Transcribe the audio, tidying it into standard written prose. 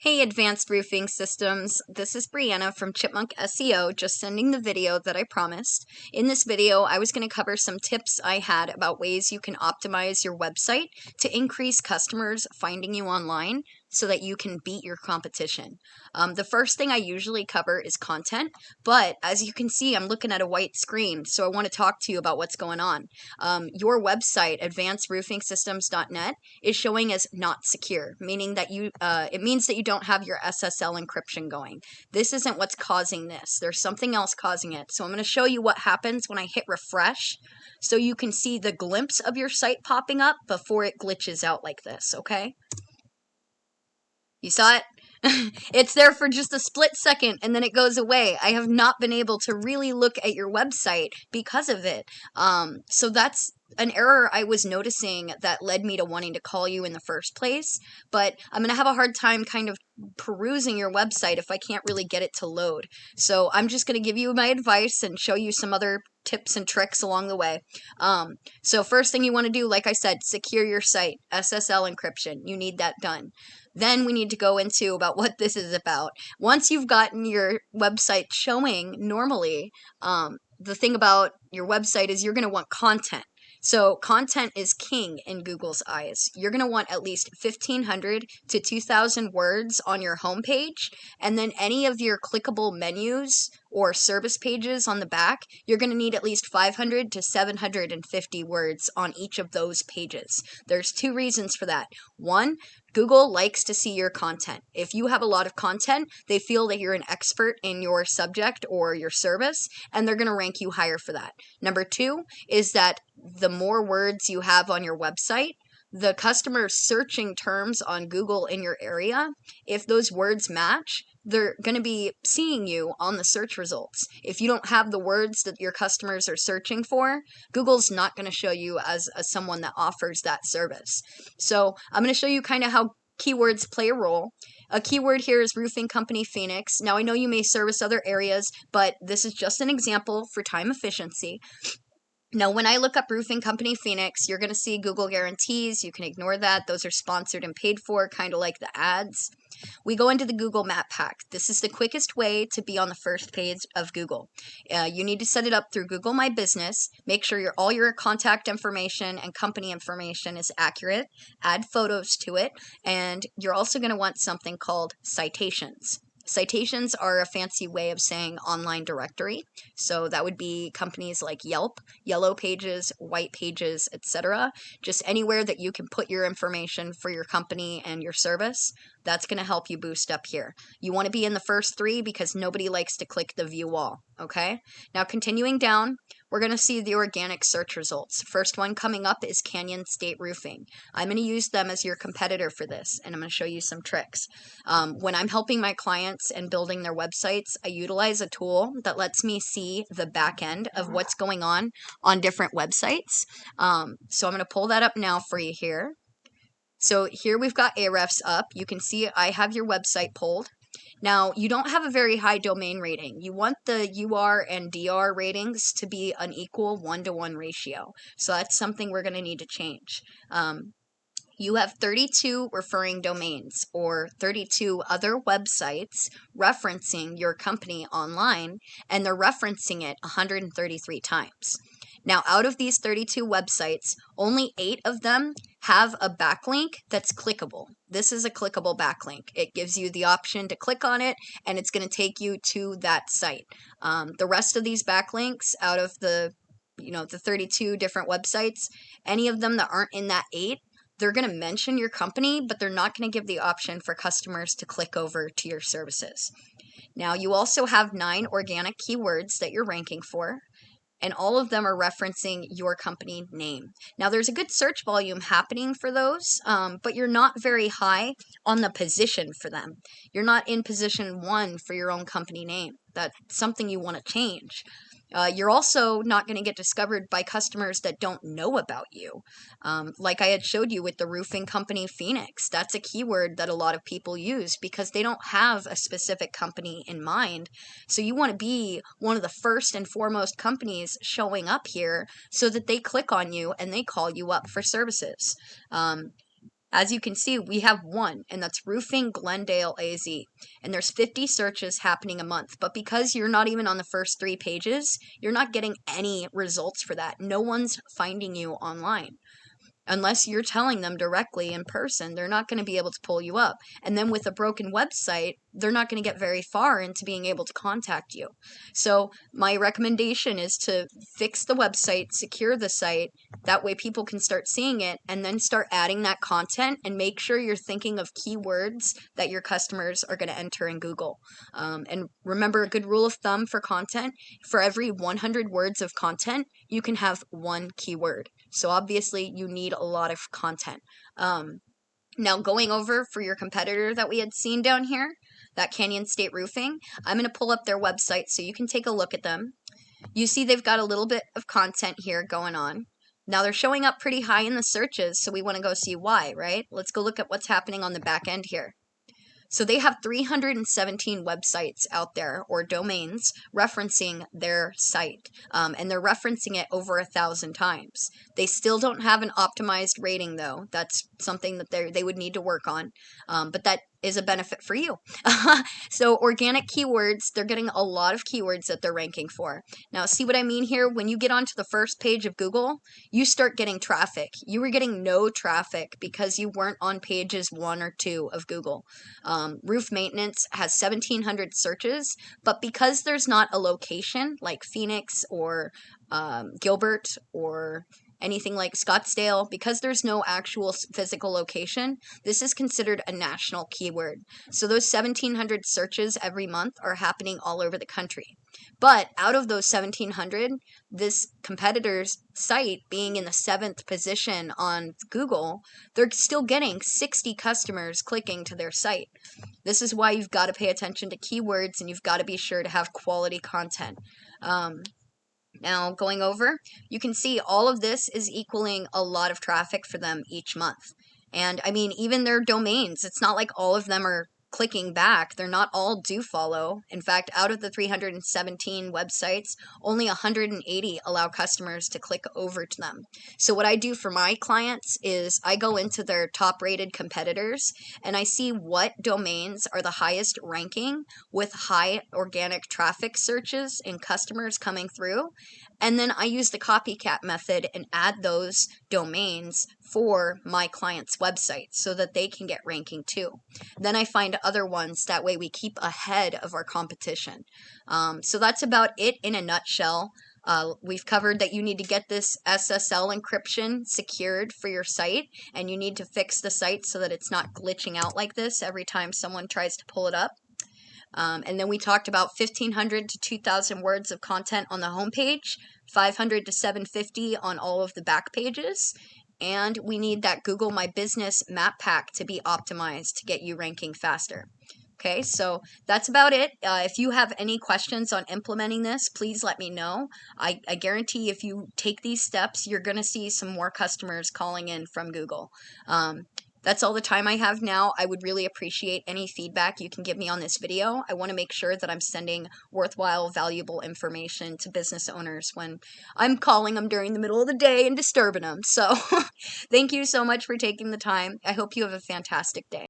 Hey, Advanced Roofing Systems. This is Brianna from Chipmunk SEO, just sending the video that I promised. In this video, I was going to cover some tips I had about ways you can optimize your website to increase customers finding you online so that you can beat your competition. The first thing I usually cover is content, but as you can see, I'm looking at a white screen, so I want to talk to you about what's going on. Your website, advancedroofingsystems.net, is showing as not secure, meaning that it means that you don't have your SSL encryption going. This isn't what's causing this. There's something else causing it. So I'm going to show you what happens when I hit refresh so you can see the glimpse of your site popping up before it glitches out like this, okay? You saw it? It's there for just a split second and then it goes away. I have not been able to really look at your website because of it. So that's an error I was noticing that led me to wanting to call you in the first place. But I'm going to have a hard time kind of perusing your website if I can't really get it to load. So I'm just going to give you my advice and show you some other tips and tricks along the way. So first thing you want to do, like I said, secure your site, SSL encryption. You need that done. Then we need to go into about what this is about. Once you've gotten your website showing normally, the thing about your website is you're going to want content. So content is king in Google's eyes. You're going to want at least 1,500 to 2,000 words on your homepage, and then any of your clickable menus or service pages on the back, you're going to need at least 500 to 750 words on each of those pages. There's two reasons for that. One, Google likes to see your content. If you have a lot of content, they feel that you're an expert in your subject or your service, and they're going to rank you higher for that. Number two is that the more words you have on your website, the customers searching terms on Google in your area, if those words match, they're going to be seeing you on the search results. If you don't have the words that your customers are searching for, Google's not going to show you as someone that offers that service. So I'm going to show you kind of how keywords play a role. A keyword here is roofing company Phoenix. Now I know you may service other areas, but this is just an example for time efficiency. Now, when I look up roofing company Phoenix, you're going to see Google guarantees. You can ignore that. Those are sponsored and paid for, kind of like the ads. We go into the Google Map Pack. This is the quickest way to be on the first page of Google. You need to set it up through Google My Business. Make sure all your contact information and company information is accurate. Add photos to it. And you're also going to want something called citations. Citations are a fancy way of saying online directory. So that would be companies like Yelp, Yellow Pages, White Pages, etc. Just anywhere that you can put your information for your company and your service. That's going to help you boost up here. You want to be in the first three because nobody likes to click the view all, okay? Now continuing down, we're going to see the organic search results. First one coming up is Canyon State Roofing. I'm going to use them as your competitor for this, and I'm going to show you some tricks. When I'm helping my clients and building their websites, I utilize a tool that lets me see the back end of what's going on different websites. So I'm going to pull that up now for you here. So here we've got Ahrefs up. You can see I have your website pulled. Now, you don't have a very high domain rating. You want the UR and DR ratings to be an equal 1-to-1 ratio. So that's something we're going to need to change. You have 32 referring domains or 32 other websites referencing your company online, and they're referencing it 133 times. Now, out of these 32 websites, only 8 of them have a backlink that's clickable. This is a clickable backlink. It gives you the option to click on it, and it's going to take you to that site. The rest of these backlinks out of the 32 different websites, any of them that aren't in that 8, they're going to mention your company, but they're not going to give the option for customers to click over to your services. Now, you also have 9 organic keywords that you're ranking for, and all of them are referencing your company name. Now, there's a good search volume happening for those, but you're not very high on the position for them. You're not in position 1 for your own company name. That's something you want to change. You're also not going to get discovered by customers that don't know about you. Like I had showed you with the roofing company Phoenix, that's a keyword that a lot of people use because they don't have a specific company in mind. So you want to be one of the first and foremost companies showing up here so that they click on you and they call you up for services. As you can see, we have one, and that's Roofing Glendale AZ. And there's 50 searches happening a month. But because you're not even on the first 3 pages, you're not getting any results for that. No one's finding you online. Unless you're telling them directly in person, they're not going to be able to pull you up. And then with a broken website, they're not going to get very far into being able to contact you. So my recommendation is to fix the website, secure the site. That way people can start seeing it, and then start adding that content, and make sure you're thinking of keywords that your customers are going to enter in Google. And remember, a good rule of thumb for content: for every 100 words of content, you can have 1 keyword. So obviously you need a lot of content. Now going over for your competitor that we had seen down here, that Canyon State Roofing, I'm going to pull up their website so you can take a look at them. You see they've got a little bit of content here going on. Now they're showing up pretty high in the searches, so we want to go see why, right? Let's go look at what's happening on the back end here. So they have 317 websites out there, or domains, referencing their site, and they're referencing it over 1,000 times. They still don't have an optimized rating, though. That's something that they would need to work on, but that is a benefit for you. So organic keywords, they're getting a lot of keywords that they're ranking for. Now, see what I mean here? When you get onto the first page of Google, you start getting traffic. You were getting no traffic because you weren't on pages 1 or 2 of Google. Roof maintenance has 1,700 searches, but because there's not a location like Phoenix or Gilbert or anything like Scottsdale, because there's no actual physical location, this is considered a national keyword. So those 1,700 searches every month are happening all over the country. But out of those 1,700, this competitor's site being in the 7th position on Google, they're still getting 60 customers clicking to their site. This is why you've got to pay attention to keywords, and you've got to be sure to have quality content. Now, going over, you can see all of this is equaling a lot of traffic for them each month. And I mean, even their domains, it's not like all of them are clicking back. They're not all do follow. In fact, out of the 317 websites, only 180 allow customers to click over to them. So what I do for my clients is I go into their top rated competitors, and I see what domains are the highest ranking with high organic traffic searches and customers coming through. And then I use the copycat method and add those domains for my client's website so that they can get ranking too. Then I find other ones. That way we keep ahead of our competition. So that's about it in a nutshell. We've covered that you need to get this SSL encryption secured for your site, and you need to fix the site so that it's not glitching out like this every time someone tries to pull it up. And then we talked about 1,500 to 2,000 words of content on the homepage, 500 to 750 on all of the back pages, and we need that Google My Business map pack to be optimized to get you ranking faster. Okay, so that's about it. If you have any questions on implementing this, please let me know. I guarantee if you take these steps, you're going to see some more customers calling in from Google. That's all the time I have now. I would really appreciate any feedback you can give me on this video. I want to make sure that I'm sending worthwhile, valuable information to business owners when I'm calling them during the middle of the day and disturbing them. So thank you so much for taking the time. I hope you have a fantastic day.